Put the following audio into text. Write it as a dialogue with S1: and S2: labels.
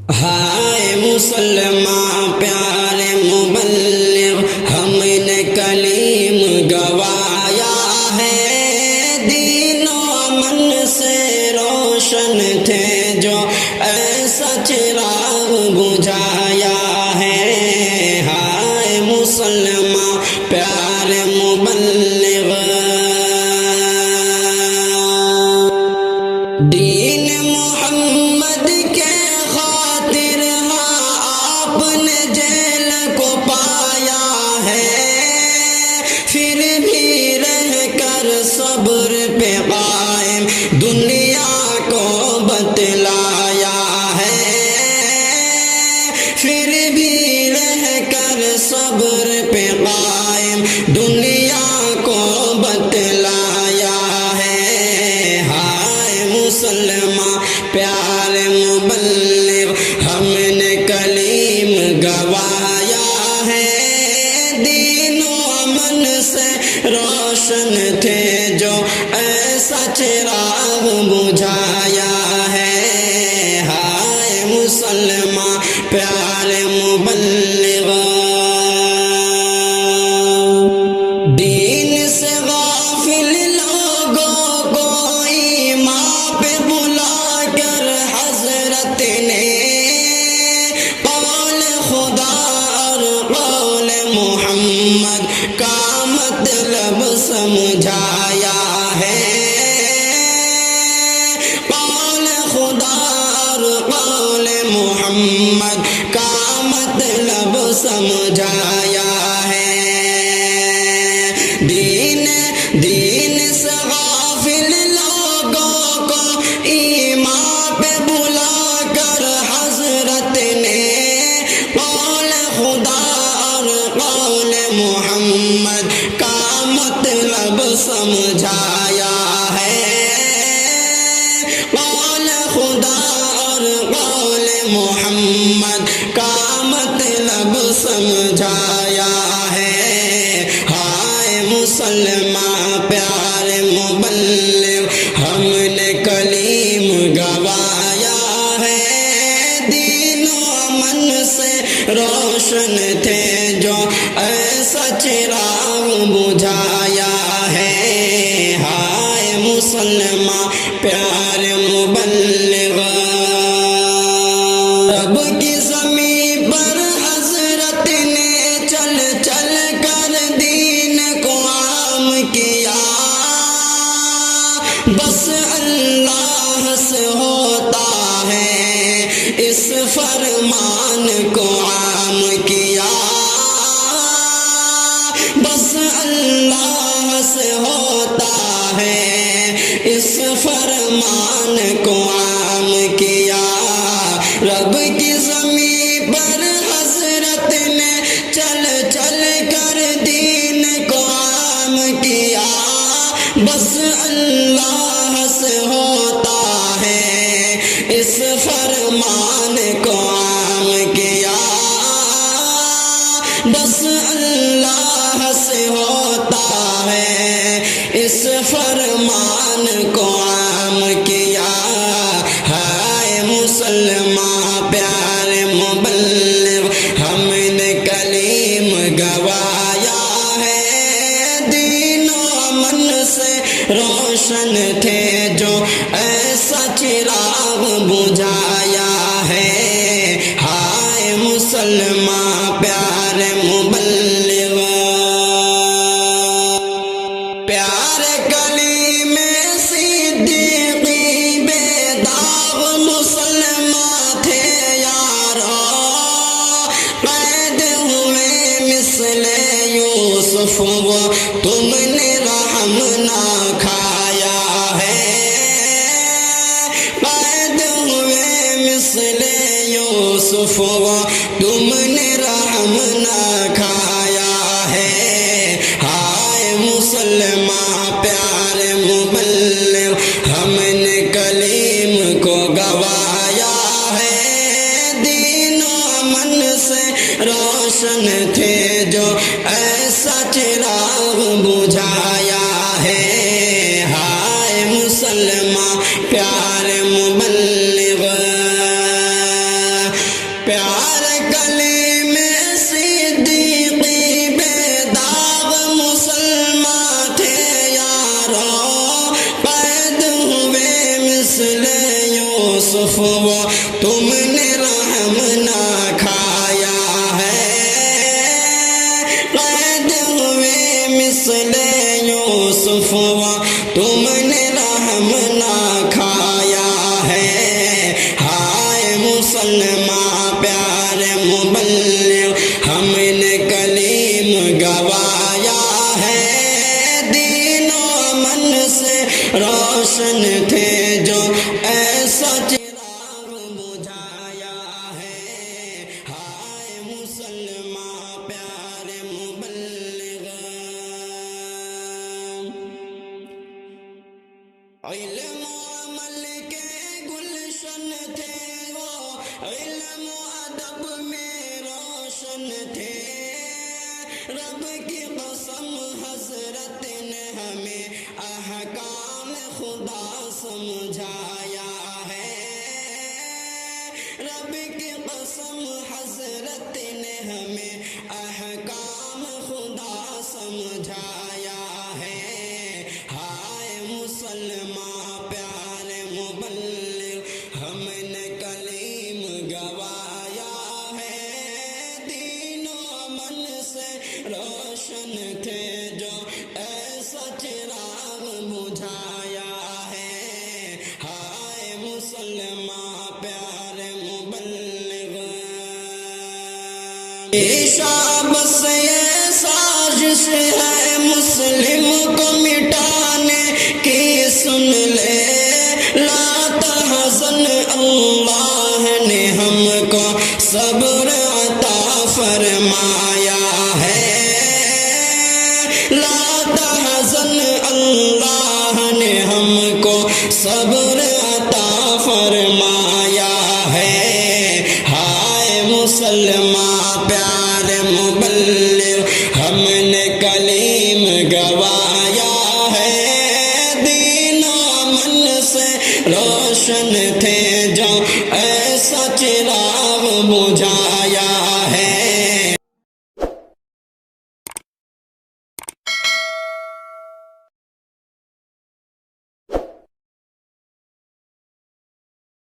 S1: ہائے مسلمان پیارے مبلغ، ہم نے کلیم گوایا ہے، دین و امن سے روشن تھے جو ایسا چراغ بجھایا ہے۔ ہائے مسلمان پیارے مبلغ، دین محمد کے خاطر ہاں آپ نے جیل کو پایا ہے، پھر بھی رہ کر صبر پہ قائم دنیا کو بتلایا ہے، پھر بھی رہ کر صبر پہ قائم دنیا کو بتلایا ہے۔ ہائے مسلمان پیارے مبلغ، ہم نے کلیم گوایا ہے، دین و امن سے روشن تھے جو ایسا چراغ بجھایا ہے۔ ہائے مسلمان پیارے مبلغ، دین سے غافل لوگوں کو ایمان پہ بلا کر حضرت نے قول خدا اور قول محمد کا مطلب سمجھایا ہے، قول خدا اور قول محمد کا مطلب سمجھایا ہے۔ دین سے غافل لوگوں کو ایمان پہ بلا کر حضرت نے قول خدا اور قول محمد کا مطلب سمجھایا ہے، قول خدا اور قول محمد کا مطلب سمجھایا ہے۔ ہائے مسلمان پیارے مبلغ، ہم نے کلیم گوایا ہے، دین و امن سے روشن تھے جو ایسا چراغ بجھایا ہے۔ ہائے مسلمان پیارے مبلغ، رب کی زمین پر حضرت نے چل چل کر دین کو عام کیا، بس اللہ سے ہوتا ہے اس فرمان کو عام کیا، بس اللہ سے ہوتا ہے اس فرمان کو عام کیا۔ رب کی زمین پر حضرت نے چل چل کر دین کو عام کیا، بس اللہ سے ہوتا ہے اس فرمان کو عام کیا، بس اللہ سے ہوتا ہے اس فرمان کو عام کیا۔ ہائے مسلمان پیارے مبلغ، ہم نے کلیم گوایا ہے، دین و امن سے روشن تھے جو ایسا چراغ بجھایا ہے۔ ہائے مسلمان پیارے مبلغ، پیارے کلیم صدیقی بے داغ مسلمان تھے یارو، قید ہوئے مثل یوسف وہ تم نے رحم نہ کھایا ہے، قید ہوئے مثل یوسف وہ تم نے رحم نہ کھایا ہے۔ ہائے مسلمان پیارے مبلغ، ہم نے کلیم کو گوایا ہے، دین و امن سے روشن تھے جو ایسا چراغ بجھایا ہے۔ ہائے مسلمان پیارے مبلغ، پیار کلیم صدیقی بے داغ مسلمان تھے یارو، قید ہوئے مثل یوسف وہ تم نے رحم نہ کھایا ہے، قید ہوئے مثل یوسف وہ تم نے رحم نہ کھایا ہے۔ ہائے مسلمان پیارے مبلغ، ہم نے کلیم گوایا ہے، دین و امن سے روشن تھے جو ایسا چراغ بجھایا ہے۔ ہائے مسلمان پیارے مبلغ، علم و عمل کے گلشن تھے وہ، علم و ادب میں روشن تھے، رب کی قسم حضرت نے ہمیں احکام خدا سمجھایا ہے، رب کی قسم حضرت نے ہمیں احکام خدا سمجھایا ہے۔ ہائے مسلمان پیارے مبلغ، ہم نے کلیم گوایا ہے، دین و امن سے روشن تھے جو ایسا چراغ بجھایا ہے۔ ہائے مسلمان پیارے مبلغ، بس یہ سازش ہے مسلم کو مٹانے کی، سن لے لا تحزن، اللہ نے ہم کو صبر عطا فرمایا ہے، لا تحزن، اللہ نے ہم کو صبر عطا فرمایا ہے۔ ہائے مسلمان پیارے مبلغ، ہم نے کلیم گوایا ہے، دین و امن سے روشن تھے